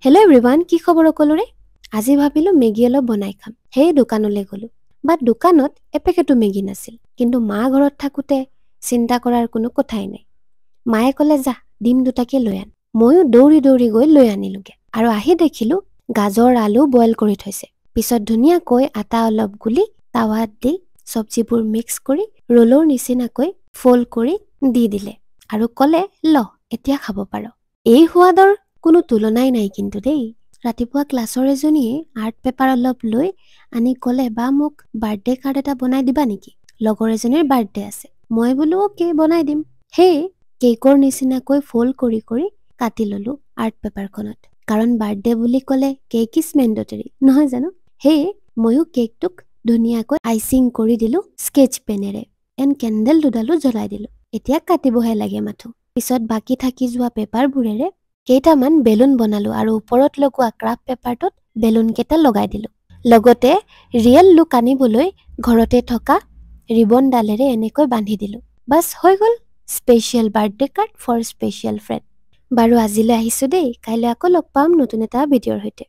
Hello' everyone, কি খবৰ সকলোৰে? আজি ভাবিলো মেগী অলপ বনাই খাম। সেই দোকানলৈ গ'লো। বাট দোকানত এপেকেটো মেগী নাছিল। কিন্তু মা ঘৰত থাকোঁতে চিন্তা কৰাৰ কোনো কথাই নাই। মায়ে ক'লে, যা ডিম দুটাকে লৈ আন। ময়ো দৌৰি দৌৰি গৈ লৈ আনিলোগে। আৰু আহি দেখিলো গাজৰ আলু বইল কৰি থৈছে। পিছত ধুনীয়াকৈ আটা অলপ গুলি টাৱাত দি চব্জিবোৰ মিক্স কৰি ৰোলৰ নিচিনাকৈ ফ'ল্ড কৰি দি দিলে আৰু ক'লে, ল এতিয়া খাব পাৰ। এই সোৱাদৰ কোনো তুলনাই নাই কিন্তু দেই। ৰাতিপুৱা ক্লাছৰ এজনীয়ে আৰ্ট পেপাৰ অলপ লৈ আনি ক'লে, বা মোক বাৰ্থডে কাৰ্ড এটা বনাই দিবা নেকি? লগৰ এজনীৰ বাৰ্থডে আছে। মই বোলো অ'কে, বনাই দিম। সেই কেকৰ নিচিনাকৈ ফ'ল্ড কৰি কৰি কাটি ল'লো আৰ্ট পেপাৰখনত। কাৰণ বাৰ্থডে বুলি ক'লে কেক ইজ মেণ্ডেটৰী, নহয় জানো? সেই ময়ো কেকটোক ধুনীয়াকৈ আইচিং কৰি দিলো স্কেচ পেনেৰে। এণ্ড কেণ্ডেল দুডালো জ্বলাই দিলো। এতিয়া কাটিবহে লাগে মাথো। পিছত বাকী থাকি যোৱা পেপাৰবোৰেৰে কেইটামান বেলুন বনালো আৰু ওপৰত লগোৱা ক্ৰাফ্ট পেপাৰটোত বেলুন কেইটা লগাই দিলো। লগতে ৰিয়েল লুক আনিবলৈ ঘৰতে থকা ৰিবনডালেৰে এনেকৈ বান্ধি দিলো। বাছ হৈ গ'ল special birthday card for special friend. বাৰু আজিলৈ আহিছোঁ দেই। কাইলৈ আকৌ লগ পাম নতুন এটা ভিডিঅ'ৰ সৈতে।